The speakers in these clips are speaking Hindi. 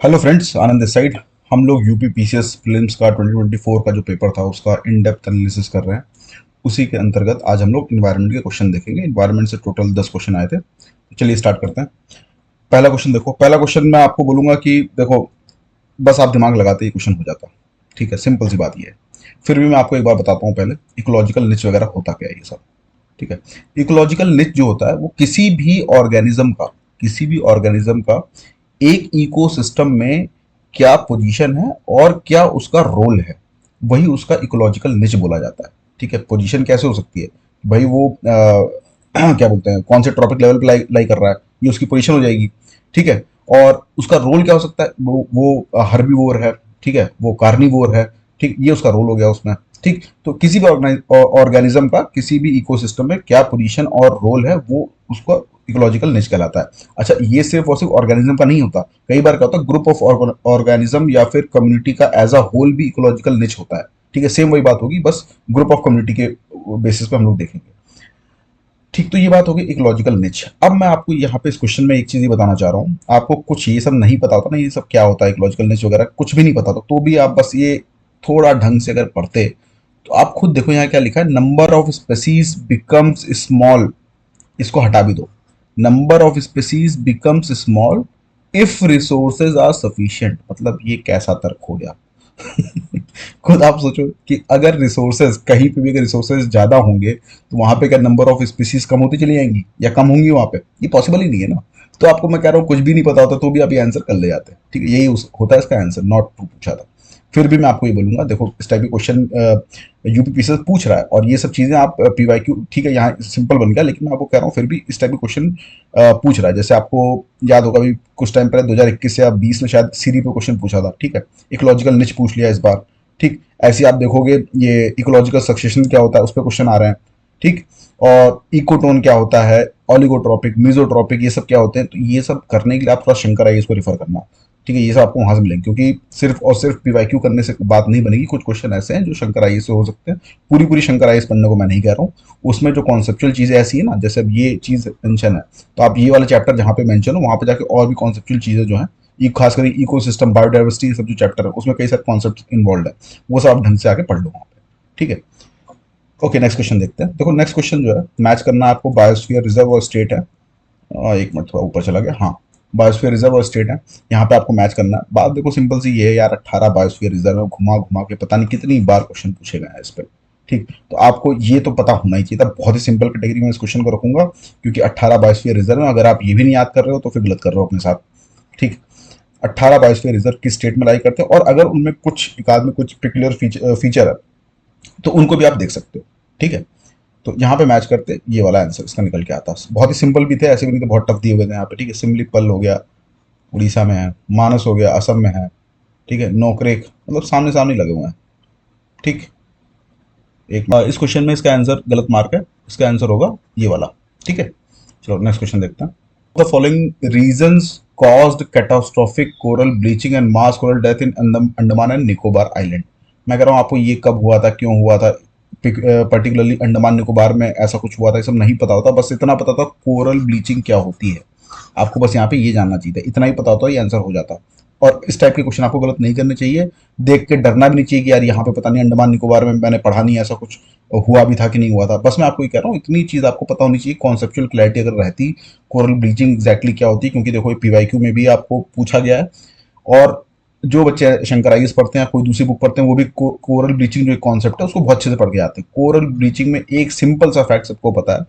हेलो फ्रेंड्स, आनंद इस साइड। हम लोग यूपी पीसीएस प्रीलिम्स का 2024 का जो पेपर था उसका इन डेप्थ एनालिसिस कर रहे हैं। उसी के अंतर्गत आज हम लोग इन्वायरमेंट के क्वेश्चन देखेंगे। इन्वायरमेंट से टोटल 10 क्वेश्चन आए थे, तो चलिए स्टार्ट करते हैं। पहला क्वेश्चन देखो। पहला क्वेश्चन मैं आपको बोलूंगा कि देखो, बस आप दिमाग लगाते ही क्वेश्चन हो जाता। ठीक है, सिंपल सी बात ये है। फिर भी मैं आपको एक बार बताता हूँ पहले, इकोलॉजिकल निच वगैरह होता क्या है ये सब। ठीक है। इकोलॉजिकल निच जो होता है वो किसी भी ऑर्गेनिज्म का एक इकोसिस्टम में क्या पोजीशन है और क्या उसका रोल है, वही उसका इकोलॉजिकल निच बोला जाता है। ठीक है। पोजीशन कैसे हो सकती है भाई, वो क्या बोलते हैं, कौन से ट्रॉपिक लेवल पे लाई कर रहा है, ये उसकी पोजीशन हो जाएगी। ठीक है। और उसका रोल क्या हो सकता है, वो हर्बीवोर है, ठीक है, वो कार्निवोर है। ठीक, ये उसका रोल हो गया उसमें। ठीक, तो किसी भी ऑर्गेनिज्म का किसी भी इकोसिस्टम में क्या पोजीशन और रोल है, वो उसका इकोलॉजिकल निच कहलाता है। अच्छा, ये सिर्फ और सिर्फ ऑर्गेनिज्म का नहीं होता, कई बार क्या होता है, ग्रुप ऑफ ऑर्गेनिज्म या फिर कम्युनिटी का एज अ होल भी इकोलॉजिकल निच होता है। ठीक है, सेम वही बात होगी, बस ग्रुप ऑफ कम्युनिटी के बेसिस पे हम लोग देखेंगे। ठीक, तो ये बात होगी इकोलॉजिकल निच। अब मैं आपको यहाँ पे इस क्वेश्चन में एक चीज ही बताना चाह रहा हूँ। आपको कुछ ये सब नहीं पता होता ना, ये सब क्या होता है इकोलॉजिकल निच वगैरह, कुछ भी नहीं पता था तो भी आप बस ये थोड़ा ढंग से अगर पढ़ते तो आप खुद देखो यहाँ क्या लिखा है, number of species becomes small. इसको हटा भी दो। Number of species becomes small if resources are sufficient, मतलब ये कैसा तर्क हो गया। खुद आप सोचो कि अगर रिसोर्सेज कहीं पे भी अगर रिसोर्सेज ज्यादा होंगे तो वहां पे क्या नंबर ऑफ स्पीसीज कम होती चली जाएंगी या कम होंगी वहां पे? ये पॉसिबल ही नहीं है ना। तो आपको मैं कह रहा हूँ, कुछ भी नहीं पता होता तो भी आप ये आंसर कर ले जाते हैं। ठीक है, यही होता है इसका आंसर, नॉट ट्रू पूछा था। फिर भी मैं आपको ये बोलूंगा, देखो इस टाइप के क्वेश्चन यूपीपीसीएस पूछ रहा है और ये सब चीजें आप पीवाईक्यू, ठीक है, यहाँ सिंपल बन गया, लेकिन मैं आपको कह रहा हूँ फिर भी इस टाइप के क्वेश्चन पूछ रहा है। जैसे आपको याद होगा अभी कुछ टाइम पहले 2021 या 20 में शायद सीरी पे क्वेश्चन पूछा था। ठीक है, इकोलॉजिकल निच पूछ लिया इस बार। ठीक, ऐसे आप देखोगे ये इकोलॉजिकल सक्सेशन क्या होता है उस पर क्वेश्चन आ रहे हैं। ठीक, और इकोटोन क्या होता है, ऑलिगोट्रॉपिक, मिजोट्रॉपिक, ये सब क्या होते हैं, तो ये सब करने के लिए आप थोड़ा शंकर आइए इसको रिफर करना। ठीक है, ये सब आपको वहां से मिलेंगे, क्योंकि सिर्फ और सिर्फ पीवाईक्यू करने से बात नहीं बनेगी। कुछ क्वेश्चन ऐसे हैं जो शंकर आइए से हो सकते हैं। पूरी पूरी शंकर आइए पढ़ने को मैं नहीं कह रहा हूँ, उसमें जो कॉन्सेप्चुअल चीजें ऐसी है ना, जैसे अब ये चीज मेंशन है, तो आप ये वाला चैप्टर जहाँ पे मेंशन हो वहां पे जाके और भी कॉन्सेप्चुअल चीजें जो है, खासकर इकोसिस्टम, बायोडाइवर्सिटी, सब जो चैप्टर है उसमें कई सारे कॉन्सेप्ट इन्वॉल्व है, वो सब आप ढंग से आके पढ़ लो वहाँ पे। ठीक है। ओके, नेक्स्ट क्वेश्चन देखते हैं। देखो नेक्स्ट क्वेश्चन जो है, मैच करना है आपको बायोस्फीयर रिजर्व और स्टेट है। एक मिनट, थोड़ा ऊपर चला गया, हाँ। बायोस्फीयर रिजर्व और स्टेट है, यहाँ पे आपको मैच करना है। बात देखो सिंपल सी ये है यार, 18 बायोस्फीयर रिजर्व है, घुमा घुमा के पता नहीं कितनी बार क्वेश्चन पूछे गए हैं इस पर। ठीक, तो आपको ये तो पता होना ही चाहिए था। बहुत ही सिंपल कैटेगरी में इस क्वेश्चन को रखूंगा, क्योंकि 18 बायोस्फीयर रिजर्व है, अगर आप ये भी नहीं याद कर रहे हो तो फिर गलत कर रहे हो अपने साथ। ठीक, 18 बायोस्फीयर रिजर्व किस स्टेट में लाई करते हैं, और अगर उनमें कुछ एक आध में कुछ पर्टिकुलर फीचर है तो उनको भी आप देख सकते हो। ठीक है, तो यहाँ पे मैच करते ये वाला आंसर इसका निकल के आता। बहुत ही सिंपल भी थे, ऐसे भी नहीं थे बहुत टफ दिए हुए थे यहाँ पे। ठीक है, सिमलीपल हो गया, उड़ीसा में है। मानस हो गया, असम में है। ठीक है, नोकरेक, मतलब सामने सामने लगे हुए हैं। ठीक, इस क्वेश्चन में इसका आंसर गलत मार्क है, इसका आंसर होगा ये वाला। ठीक है, चलो नेक्स्ट क्वेश्चन देखते हैं। The following reasons caused catastrophic coral bleaching and mass coral death in Andaman and Nicobar island. मैं कह रहा हूँ आपको ये कब हुआ था, क्यों हुआ था, पर्टिकुलरली अंडमान निकोबार में ऐसा कुछ हुआ था, ये सब नहीं पता होता। बस इतना पता था कोरल ब्लीचिंग क्या होती है, आपको बस यहाँ पे ये जानना चाहिए था। इतना ही पता होता ये आंसर हो जाता। और इस टाइप के क्वेश्चन आपको गलत नहीं करने चाहिए। देख के डरना भी नहीं चाहिए कि यार यहाँ पे पता नहीं अंडमान निकोबार में मैंने पढ़ा नहीं, ऐसा कुछ हुआ भी था कि नहीं हुआ था। बस मैं आपको ये कह रहा हूँ, इतनी चीज आपको पता होनी चाहिए। कॉन्सेप्चुअल क्लैरिटी अगर रहती, कोरल ब्लीचिंग एग्जैक्टली क्या होती है, क्योंकि देखो पीवाईक्यू में भी आपको पूछा गया है, और जो बच्चे शंकर आईएएस पढ़ते हैं कोई दूसरी बुक पढ़ते हैं, वो भी कोरल ब्लीचिंग जो एक कॉन्सेप्ट है उसको बहुत अच्छे से पढ़ के आते हैं। कोरल ब्लीचिंग में एक सिंपल सा फैक्ट सबको पता है,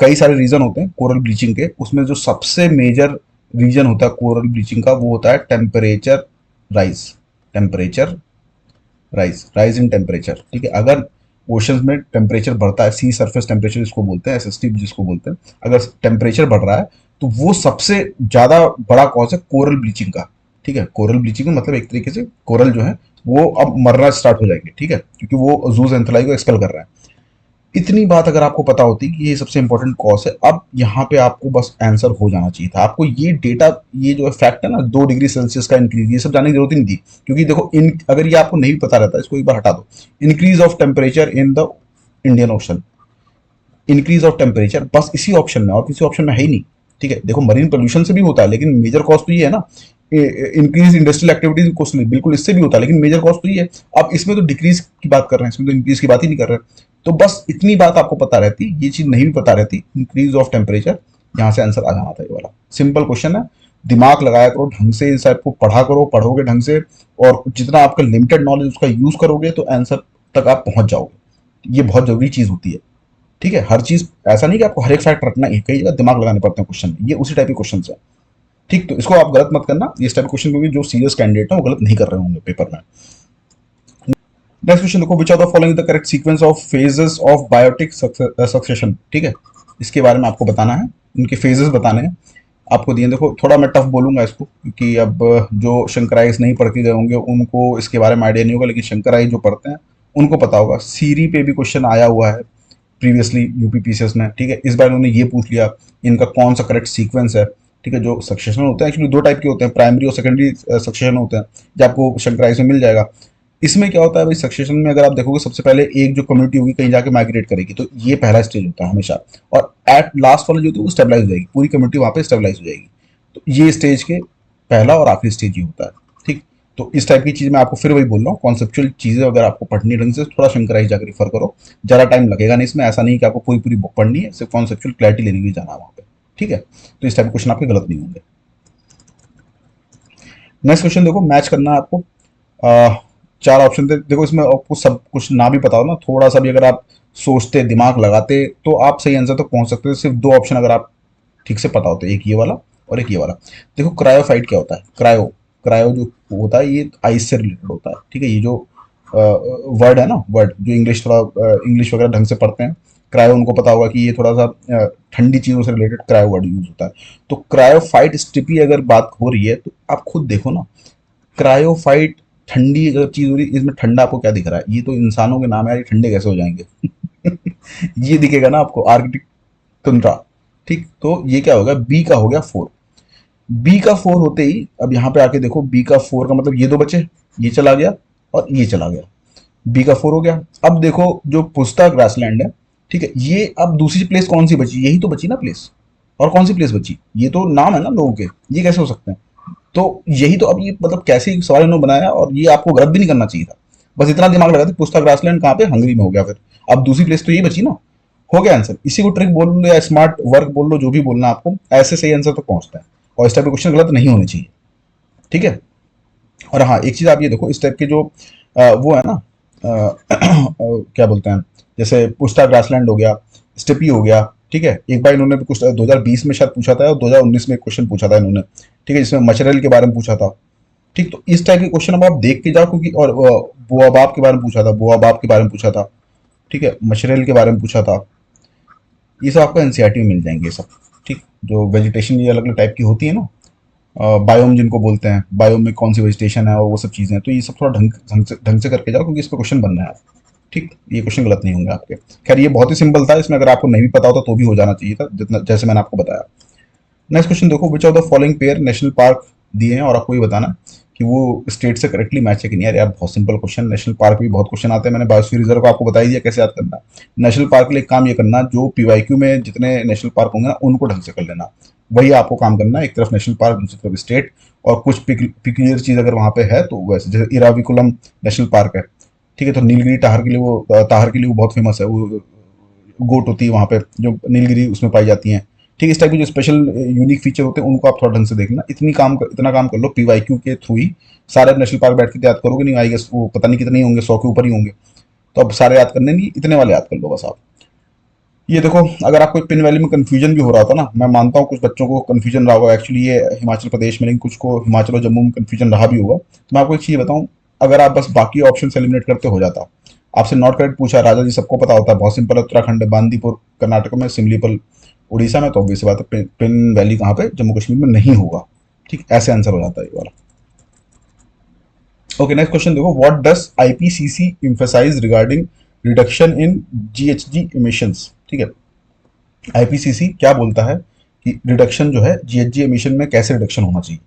कई सारे रीजन होते हैं कोरल ब्लीचिंग के, उसमें जो सबसे मेजर रीजन होता है कोरल ब्लीचिंग का, वो होता है temperature rise. Temperature rise, rise in temperature. ठीक है, अगर ओशन में टेम्परेचर बढ़ता है, सी सरफेस टेम्परेचर जिसको बोलते हैं, एसएसटी जिसको बोलते हैं, अगर टेम्परेचर बढ़ रहा है तो वो सबसे ज्यादा बड़ा कॉज है कोरल ब्लीचिंग का। ठीक है, कोरल ब्लीचिंग का मतलब एक तरीके से कोरल जो है वो अब मरना स्टार्ट हो जाएंगे। ठीक है, क्योंकि वो जूस एंथलाई को एक्सपेल कर रहा है। इतनी बात अगर आपको पता होती कि ये सबसे इंपॉर्टेंट कॉज है, अब यहाँ पे आपको बस आंसर हो जाना चाहिए था। आपको ये डेटा, ये जो फैक्ट है ना, 2 डिग्री सेल्सियस का इंक्रीज, ये सब जानने की जरूरत ही नहीं थी। क्योंकि देखो इन, अगर ये आपको नहीं पता रहता, इसको एक बार हटा दो। Increase of temperature in the Indian ocean, increase of temperature बस इसी ऑप्शन में, और किसी ऑप्शन में है ही नहीं। ठीक है, देखो मरीन पोल्यूशन से भी होता है, लेकिन मेजर कॉज तो ये है ना, इंक्रीज इंडस्ट्रियल एक्टिविटीज कॉस्ट, बिल्कुल इससे भी होता है, लेकिन मेजर कॉस्ट तो ये है। अब इसमें तो डिक्रीज की बात कर रहे हैं, इसमें तो इंक्रीज की बात ही नहीं कर रहे हैं। तो बस इतनी बात आपको पता रहती, ये चीज नहीं भी पता रहती, इंक्रीज ऑफ टेम्परेचर, यहाँ से आंसर आ जाना था ये वाला। सिंपल क्वेश्चन है, दिमाग लगाया करो ढंग से, इस टाइप को पढ़ा करो, पढ़ोगे ढंग से और जितना आपका लिमिटेड नॉलेज उसका यूज करोगे तो आंसर तक आप पहुंच जाओगे। ये बहुत जरूरी चीज होती है, ठीक है। हर चीज ऐसा नहीं कि आपको हर एक फैक्ट रखना है, कई जगह दिमाग लगाने पड़ते हैं क्वेश्चन में, ये उसी टाइप के क्वेश्चन है, ठीक। तो इसको आप गलत मत करना, ये टाइप क्वेश्चन, क्योंकि जो सीरियस कैंडिडेट है वो गलत नहीं कर रहे होंगे पेपर में। नेक्स्ट क्वेश्चन देखो, which are the following the correct sequence of phases of biotic succession, ठीक है। इसके बारे में आपको बताना है, इनके फेजेस बताने हैं आपको दिए। देखो थोड़ा मैं टफ बोलूंगा इसको, क्योंकि अब जो शंकराइज नहीं पढ़ के गए होंगे उनको इसके बारे में आइडिया नहीं होगा, लेकिन शंकराइज जो पढ़ते हैं उनको पता होगा। सीरी पे भी क्वेश्चन आया हुआ है प्रीवियसली यूपीपीसीएस में, ठीक है। इस बार उन्होंने ये पूछ लिया इनका कौन सा करेक्ट सीक्वेंस है, ठीक है। जो सक्सेशन होते हैं एक्चुअली दो टाइप के होते हैं, प्राइमरी और सेकेंडरी सक्सेशन होते हैं, जो आपको शंकराइज में मिल जाएगा। इसमें क्या होता है भाई, सक्सेशन में अगर आप देखोगे सबसे पहले एक जो कम्युनिटी होगी कहीं जाके माइग्रेट करेगी, तो ये पहला स्टेज होता है हमेशा, और एट लास्ट वाला जो होता है वो स्टेबलाइज हो जाएगी, पूरी कम्युनिटी वहां पे स्टेबलाइज हो जाएगी। तो ये स्टेज के पहला और आखिरी स्टेज ही होता है, ठीक। तो इस टाइप की चीज मैं आपको फिर वही बोल रहा हूँ, कॉन्सेप्चुअल चीजें अगर आपको पढ़नी ढंग से, थोड़ा शंकराइज जाकर रिफर करो, ज्यादा टाइम लगेगा नहीं इसमें, ऐसा नहीं कि आपको पूरी पूरी बुक पढ़नी है, सिर्फ कॉन्सेप्चुअल क्लैरिटी लेने के लिए जाना है वहां पे, ठीक है। तो इस टाइप के क्वेश्चन आपके गलत नहीं होंगे। नेक्स्ट क्वेश्चन देखो, मैच करना है आपको। चार ऑप्शन थे, देखो इसमें आपको सब कुछ ना भी पता हो ना, थोड़ा सा भी अगर आप सोचते दिमाग लगाते तो आप सही आंसर तक पहुंच सकते थे। सिर्फ दो ऑप्शन अगर आप ठीक से पता होते, एक ये वाला और एक ये वाला। देखो क्रायोफाइट क्या होता है, क्रायो, क्रायो जो होता है ये आइस से रिलेटेड होता है, ठीक है। ये जो वर्ड है ना, वर्ड जो इंग्लिश, थोड़ा इंग्लिश वगैरह ढंग से पढ़ते हैं, क्रायो उनको पता होगा कि ये थोड़ा सा ठंडी चीजों से रिलेटेड क्रायो वर्ड यूज होता है। तो क्रायोफाइट स्टिपी अगर बात हो रही है तो आप खुद देखो ना, क्रायोफाइट ठंडी अगर चीज हो रही है, इसमें ठंडा आपको क्या दिख रहा है, ये तो इंसानों के नाम है यार, ये ठंडे कैसे हो जाएंगे ये दिखेगा ना आपको, आर्कटिक टुंड्रा, ठीक। तो ये क्या होगा, बी का हो गया 4। बी का 4 होते ही अब यहाँ पे आके देखो, बी का 4 का मतलब ये दो बचे, ये चला गया और ये चला गया, बी का 4 हो गया। अब देखो जो पुस्ता ग्रासलैंड है, ठीक है, ये अब दूसरी प्लेस कौन सी बची, यही तो बची ना प्लेस, और कौन सी प्लेस बची, ये तो नाम है ना लोगों के, ये कैसे हो सकते हैं। तो यही तो, अब ये मतलब कैसे सवाल इन्होंने बनाया, और ये आपको गलत भी नहीं करना चाहिए था, बस इतना दिमाग लगा था, पुस्ता ग्रासलैंड कहाँ पे, हंगरी में हो गया, फिर अब दूसरी प्लेस तो ये बची ना, हो गया आंसर। इसी को ट्रिक बोल लो या स्मार्ट वर्क बोल लो, जो भी बोलना आपको, ऐसे सही आंसर तक पहुंचता है, और इस टाइप के क्वेश्चन गलत नहीं होने चाहिए, ठीक है। और हाँ एक चीज आप ये देखो, इस टाइप के जो वो है ना, क्या बोलते हैं, जैसे पुस्ता ग्रासलैंड हो गया, स्टेपी हो गया, ठीक है। एक बार इन्होंने कुछ 2020 में शायद पूछा था, और 2019 में एक क्वेश्चन पूछा था इन्होंने, ठीक है, जिसमें मचरेल के बारे में पूछा था, ठीक। तो इस टाइप के क्वेश्चन अब आप देख के जाओ, क्योंकि और बोआबाब के बारे में पूछा था, बोआबाब के बारे में पूछा था, ठीक है, मचरेल के बारे में पूछा था, ये सब आपको एनसीईआरटी में मिल जाएंगे ये सब, ठीक। जो वेजिटेशन ये अलग अलग टाइप की होती है ना, बायोम जिनको बोलते हैं, बायोम में कौन सी वेजिटेशन है और वो सब चीज़ें हैं, तो ये सब थोड़ा ढंग से करके जाओ, क्योंकि इस पर क्वेश्चन बन रहा है, ठीक। ये क्वेश्चन गलत नहीं होंगे आपके। खैर ये बहुत ही सिंपल था, इसमें अगर आपको नहीं भी पता होता तो भी हो जाना चाहिए था, जितना जैसे मैंने आपको बताया। नेक्स्ट क्वेश्चन देखो, which of the following pair national park दिए हैं, और आपको ये बताना कि वो स्टेट से करेक्टली मैच है कि नहीं। यार बहुत सिंपल क्वेश्चन, नेशनल पार्क भी बहुत क्वेश्चन आते हैं, मैंने बायोस्फीयर रिजर्व को आपको बता ही दिया कैसे याद करना है। नेशनल पार्क के लिए एक काम ये करना, जो पीवाईक्यू में जितने नेशनल पार्क होंगे ना उनको ढंग से कर लेना, वही आपको काम करना है, एक तरफ नेशनल पार्क दूसरी तरफ स्टेट, और कुछ पिक्यूलियर चीज अगर वहां पे है तो वैसे, जैसे इराविकुलम नेशनल पार्क है, ठीक है। तो नीलगिरी ताहर के लिए वो, ताहर के लिए वो बहुत फेमस है, वो गोट होती है वहाँ पे जो नीलगिरी उसमें पाई जाती हैं, ठीक। इस टाइप के जो स्पेशल यूनिक फीचर होते हैं उनको आप थोड़ा ढंग से देखना। इतना काम कर लो, पीवाईक्यू के थ्रू ही सारे नेशनल पार्क बैठ के याद करोगे नहीं, आई गेस वो पता नहीं कितने होंगे, 100 के ऊपर ही होंगे, तो अब सारे याद करने नहीं, इतने वाले याद कर लो बस आप। ये देखो, अगर आपको पिन वैली में कंफ्यूजन भी हो रहा था ना, मैं मानता हूँ कुछ बच्चों को कंफ्यूजन रहा होगा, एक्चुअली ये हिमाचल प्रदेश में, लेकिन कुछ को हिमाचल और जम्मू में कंफ्यूजन रहा भी होगा। तो मैं आपको एक चीज बताऊँ, अगर आप बस बाकी ऑप्शन एलिमिनेट करते हो जाता। आपसे नॉट करेक्ट पूछा, राजा जी सबको पता होता है, बहुत सिंपल है, उत्तराखंड है, बांदीपुर कर्नाटक में, सिमलीपल उड़ीसा में, तो ऑब्वियस बात है पिन वैली कहाँ पे, जम्मू कश्मीर में नहीं होगा, ठीक। ऐसे आंसर हो जाता है ये वाला। ओके नेक्स्ट क्वेश्चन देखो, what does IPCC emphasise regarding reduction in GHG emissions, ठीक है। आईपीसीसी क्या बोलता है कि रिडक्शन जो है जीएचजी एमिशन में कैसे रिडक्शन होना चाहिए।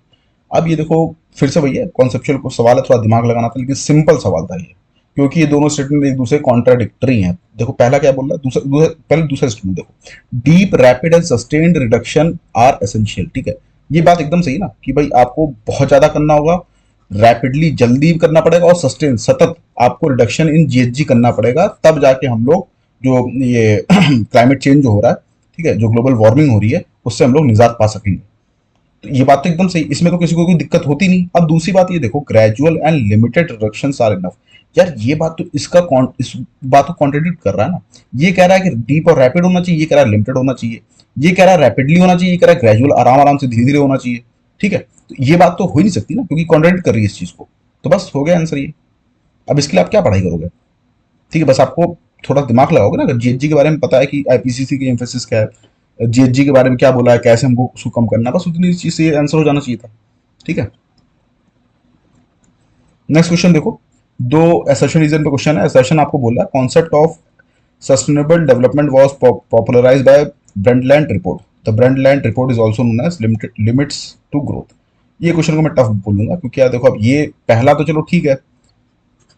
अब ये देखो फिर से भैया कॉन्सेप्चुअल को सवाल है, थोड़ा दिमाग लगाना था, लेकिन सिंपल सवाल था ये, क्योंकि ये दोनों स्टेटमेंट एक दूसरे कॉन्ट्राडिक्टरी हैं। देखो पहला क्या बोल रहा है, पहले दूसरा स्टेटमेंट देखो, deep rapid and sustained reduction are essential, ठीक है। ये बात एकदम सही ना कि भाई आपको बहुत ज्यादा करना होगा, रैपिडली जल्दी करना पड़ेगा, और सस्टेन सतत आपको रिडक्शन इन जीएचजी करना पड़ेगा, तब जाके हम लोग जो ये क्लाइमेट चेंज जो हो रहा है, ठीक है, जो ग्लोबल वार्मिंग हो रही है, उससे हम लोग निजात पा सकेंगे। तो ये बात तो एकदम सही, इसमें तो किसी को कोई दिक्कत होती नहीं। अब दूसरी बात ये देखो, gradual and limited reductions are enough. यार ये बात तो इस बात को कॉन्ट्रडिक्ट कर रहा है ना। ये कह रहा है कि डीप और रैपिड होना चाहिए, ये कह रहा है लिमिटेड होना चाहिए। ये कह रहा है रैपिडली होना चाहिए, ये कह रहा है ग्रेजुअल आराम आराम से धीरे धीरे होना चाहिए। ठीक है, तो ये बात तो हो ही नहीं सकती ना, क्योंकि कॉन्ट्रडिक्ट कर रही है इस चीज को। तो बस हो गया आंसर ये। अब इसके लिए आप क्या पढ़ाई करोगे? ठीक है, बस आपको थोड़ा दिमाग लगाओगे ना, अगर जीएचजी के बारे में पता है कि आईपीसीसी की एम्फेसिस क्या है, जीएचजी के बारे में क्या बोला है, कैसे हमको उसको कम करना है, बस उतनी चीज से आंसर हो जाना चाहिए था। ठीक है, नेक्स्ट क्वेश्चन देखो। दो असर्शन रीजन पे क्वेश्चन है। असर्शन आपको बोला concept of sustainable development was popularised by Brundtland report. The Brundtland report is also known as limits to growth. ये क्वेश्चन को मैं टफ बोलूंगा, क्योंकि यार देखो, अब ये पहला तो चलो ठीक है,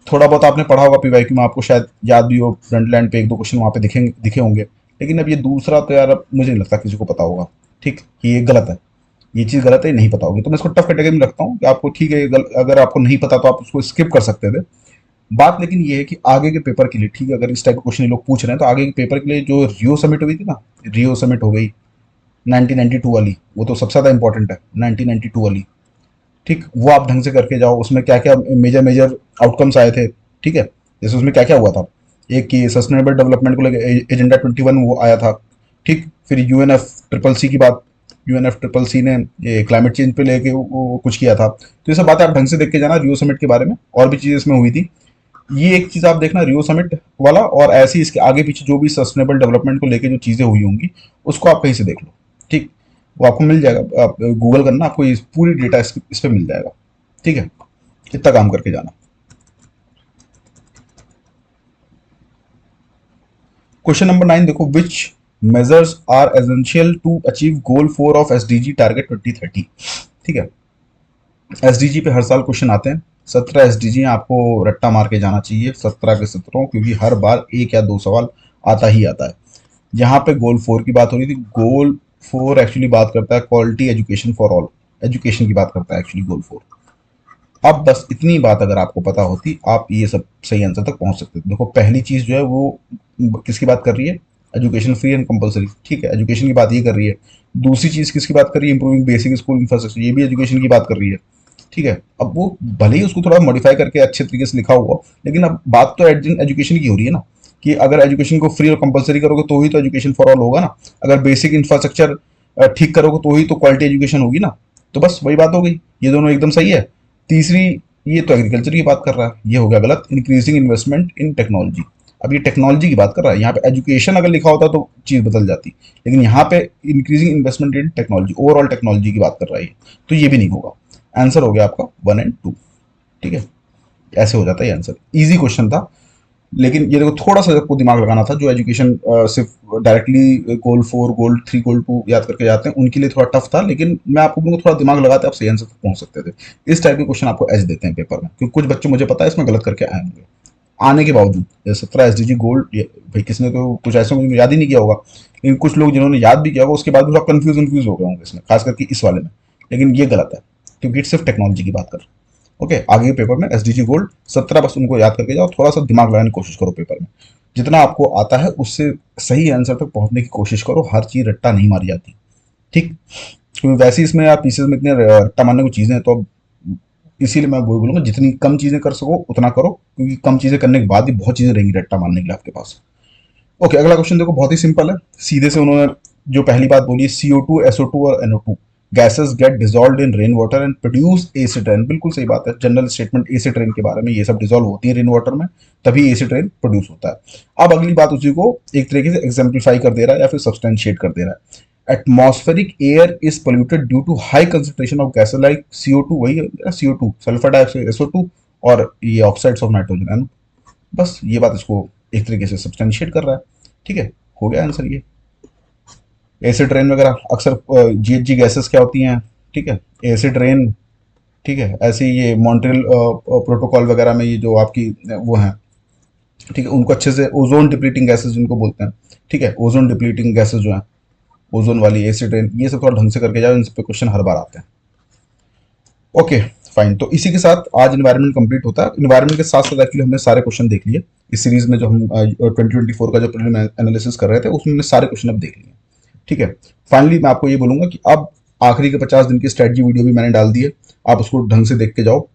थोड़ा बहुत आपने पढ़ा होगा पीवाईक्यू में, आपको शायद याद भी हो, फ्रंटलैंड पे एक दो क्वेश्चन वहाँ पे दिखे होंगे। लेकिन अब ये दूसरा तो यार, अब मुझे नहीं लगता किसी को पता होगा। ठीक, कि ये गलत है, ये चीज़ गलत है, ये नहीं पता होगी, तो मैं इसको टफ कैटेगरी में रखता हूँ कि आपको ठीक है, अगर आपको नहीं पता तो आप उसको स्किप कर सकते थे। बात लेकिन ये है कि आगे के पेपर के लिए, ठीक है, अगर इस टाइप का क्वेश्चन ये लोग पूछ रहे हैं, तो आगे के पेपर के लिए जो रियो समिट हुई थी ना, रियो समिट हो गई 1992 वाली, वो तो सबसे ज़्यादा इंपॉर्टेंट है, 1992 वाली। ठीक, वो आप ढंग से करके जाओ, उसमें क्या क्या मेजर मेजर आउटकम्स आए थे। ठीक है, जैसे उसमें क्या क्या हुआ था, एक कि सस्टेनेबल डेवलपमेंट को लेकर एजेंडा 21 वो आया था। ठीक, फिर यूएनएफ ट्रिपल सी की बात, यूएनएफ ट्रिपल सी ने ये क्लाइमेट चेंज पे लेके वो कुछ किया था। तो ये सब बातें आप ढंग से देख के जाना रियो समिट के बारे में, और भी चीज़ें इसमें हुई थी। ये एक चीज़ आप देखना रियो समिट वाला, और ऐसे ही इसके आगे पीछे जो भी सस्टेनेबल डेवलपमेंट को लेके जो चीज़ें हुई होंगी, उसको आप कहीं से देख लो। ठीक, वो आपको मिल जाएगा, आप गूगल करना, आपको ये पूरी डेटा इस पे मिल जाएगा। ठीक है, इतना काम करके जाना। क्वेश्चन नंबर 9 देखो, which measures are essential to achieve goal 4 of SDG target 2030। ठीक है, एसडीजी पे हर साल क्वेश्चन आते हैं। 17 एसडीजी आपको रट्टा मार के जाना चाहिए, 17 के 17, क्योंकि हर बार एक या दो सवाल आता ही आता है। यहाँ पे गोल 4 की बात हो रही थी। गोल 4 एक्चुअली बात करता है quality education for all, education की बात करता है एक्चुअली गोल 4। अब बस इतनी बात अगर आपको पता होती, आप ये सब सही आंसर तक पहुंच सकते थे। देखो, पहली चीज जो है वो किसकी बात कर रही है? Education free and compulsory. ठीक है, एजुकेशन की बात ये कर रही है। दूसरी चीज किसकी बात कर रही है? इंप्रूविंग बेसिक स्कूल इंफ्रास्ट्रक्चर, ये भी एजुकेशन की बात कर रही है। ठीक है, अब वो भले ही उसको थोड़ा मॉडिफाई करके अच्छे तरीके से लिखा हुआ, लेकिन अब बात तो एजुकेशन की हो रही है ना, कि अगर एजुकेशन को फ्री और कंपलसरी करोगे तो ही तो एजुकेशन फॉर ऑल होगा ना। अगर बेसिक इंफ्रास्ट्रक्चर ठीक करोगे तो ही तो क्वालिटी एजुकेशन होगी ना। तो बस वही बात हो गई, ये दोनों एकदम सही है। तीसरी, ये तो एग्रीकल्चर की बात कर रहा है, ये हो गया गलत। इंक्रीजिंग इन्वेस्टमेंट इन टेक्नोलॉजी, अब ये टेक्नोलॉजी की बात कर रहा है, यहाँ पे एजुकेशन अगर लिखा होता तो चीज बदल जाती, लेकिन यहाँ पे इंक्रीजिंग इन्वेस्टमेंट इन टेक्नोलॉजी, ओवरऑल टेक्नोलॉजी की बात कर रहा है, तो ये भी नहीं होगा। आंसर हो गया आपका 1 एंड 2। ठीक है, ऐसे हो जाता है आंसर। इजी क्वेश्चन था, लेकिन ये देखो थोड़ा सा आपको दिमाग लगाना था। जो एजुकेशन सिर्फ डायरेक्टली गोल 4 गोल 3 गोल 2 याद करके जाते हैं, उनके लिए थोड़ा टफ था, लेकिन मैं आपको बोलूँगा थोड़ा दिमाग लगाते आप सही आंसर तक पहुंच सकते थे। इस टाइप के क्वेश्चन आपको एज देते हैं पेपर में, क्योंकि कुछ बच्चे मुझे पता है इसमें गलत करके आए होंगे आने के बावजूद। 17 एसडीजी गोल्ड, भाई किसने तो कुछ ऐसे होंगे याद ही नहीं किया होगा, लेकिन कुछ लोग जिन्होंने याद भी किया होगा उसके बाद भी थोड़ा कंफ्यूज हो गए होंगे इसमें, खास करके इस वाले में। लेकिन ये गलत है, क्योंकि सिर्फ टेक्नोलॉजी की बात कर रहे हैं। ओके, आगे के पेपर में एसडीजी गोल्ड 17 बस उनको याद करके जाओ, थोड़ा सा दिमाग लगाने की कोशिश करो पेपर में। जितना आपको आता है उससे सही आंसर तक पहुंचने की कोशिश करो, हर चीज रट्टा नहीं मारी जाती। ठीक, क्योंकि वैसे ही इसमें आप पीसेस में इतने रट्टा मारने को चीजें हैं, तो अब इसीलिए मैं वो बोलूंगा जितनी कम चीजें कर सको उतना करो, क्योंकि कम चीजें करने के बाद ही बहुत चीजें रहेंगी रट्टा मारने के लिए आपके पास। ओके, अगला क्वेश्चन देखो, बहुत ही सिंपल है। सीधे से उन्होंने जो पहली बात बोली, CO2 SO2 और NO2 gases get dissolve in rain water and produce acid rain. बिल्कुल सही बात है, जनरल स्टेटमेंट एसिड रेन के बारे में, ये सब डिजॉल्व होती है रेन वाटर में, तभी एसिड रेन प्रोड्यूस होता है। अब अगली बात उसी को एक तरीके से एग्जाम्पलीफाई कर दे रहा है या फिर सब्सटेंशिएट कर दे रहा है। Atmospheric air is polluted due to high concentration of gases like CO2, वही है CO2, सल्फर डाइऑक्साइड SO2, और ये ऑक्साइड्स ऑफ नाइट्रोजन, है ना। बस ये बात इसको एक तरीके से सब्सटेंशिएट कर रहा है। ठीक है, हो गया आंसर ये। एसिड रेन वगैरह अक्सर GHG गैसेस क्या होती हैं? ठीक है, एसिड रेन। ठीक है, ऐसे ही ये मॉन्ट्रियल प्रोटोकॉल वगैरह में ये जो आपकी वो हैं, ठीक है, उनको अच्छे से ओजोन डिप्लीटिंग गैसेस जिनको बोलते हैं। ठीक है, ओजोन डिप्लीटिंग गैसेस जो हैं, ओजोन वाली, एसिड रेन, ये सब थोड़ा ढंग से करके जाओ, इन सब पे क्वेश्चन हर बार आते हैं। ओके फाइन, तो इसी के साथ आज इन्वायरमेंट कंप्लीट होता है। इन्वायरमेंट के साथ साथ एक्चुअली हमने सारे क्वेश्चन देख लिए इस सीरीज में, जो हम 2024 का जो प्रीलिम एनालिसिस कर रहे थे उसमें हमने सारे क्वेश्चन अब देख लिए। ठीक है, फाइनली मैं आपको ये बोलूंगा कि अब आखिरी के 50 दिन की स्ट्रेटजी वीडियो भी मैंने डाल दी है, आप उसको ढंग से देख के जाओ।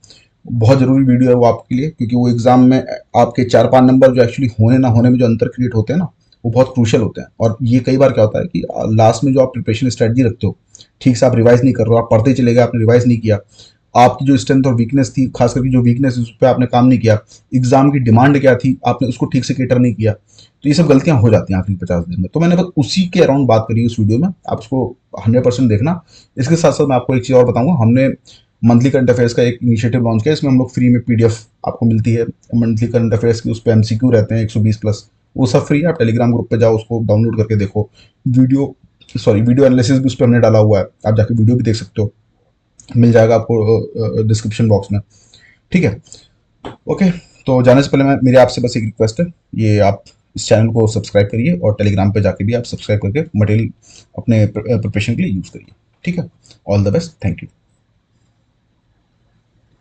बहुत जरूरी वीडियो है वो आपके लिए, क्योंकि वो एग्जाम में आपके 4-5 नंबर जो एक्चुअली होने ना होने में जो अंतर क्रिएट होते हैं ना, वो बहुत क्रूशियल होते हैं। और ये कई बार क्या होता है कि लास्ट में जो आप प्रिपरेशन स्ट्रेटजी रखते हो, ठीक से आप रिवाइज नहीं कर रहे हो, आप पढ़ते चले गए, आपने रिवाइज नहीं किया, आपकी जो स्ट्रेंथ और वीकनेस थी, खास करके जो वीकनेस उस पर आपने काम नहीं किया, एग्जाम की डिमांड क्या थी, आपने उसको ठीक से केटर नहीं किया, तो ये सब गलतियां हो जाती हैं आखिरी 50 दिन में। तो मैंने बस उसी के अराउंड बात करी उस वीडियो में, आप उसको 100% देखना। इसके साथ साथ मैं आपको एक चीज़ और बताऊंगा, हमने मंथली करंट अफेयर्स का एक इनिशिएटिव लॉन्च किया, इसमें हम लोग फ्री में पीडीएफ आपको मिलती है मंथली करंट अफेयर्स की, उस पर एमसीक्यू रहते हैं 120+, वो सब फ्री है। आप टेलीग्राम ग्रुप पे जाओ, उसको डाउनलोड करके देखो। वीडियो वीडियो एनालिसिस भी उस पर हमने डाला हुआ है, आप जाके वीडियो भी देख सकते हो, मिल जाएगा आपको डिस्क्रिप्शन बॉक्स में। ठीक है, ओके। तो जाने से पहले मैं मेरी आपसे बस एक रिक्वेस्ट है, ये आप इस चैनल को सब्सक्राइब करिए और टेलीग्राम पे जाके भी आप सब्सक्राइब करके मटेरियल अपने प्रिपरेशन के लिए यूज़ करिए। ठीक है, all the best, thank you.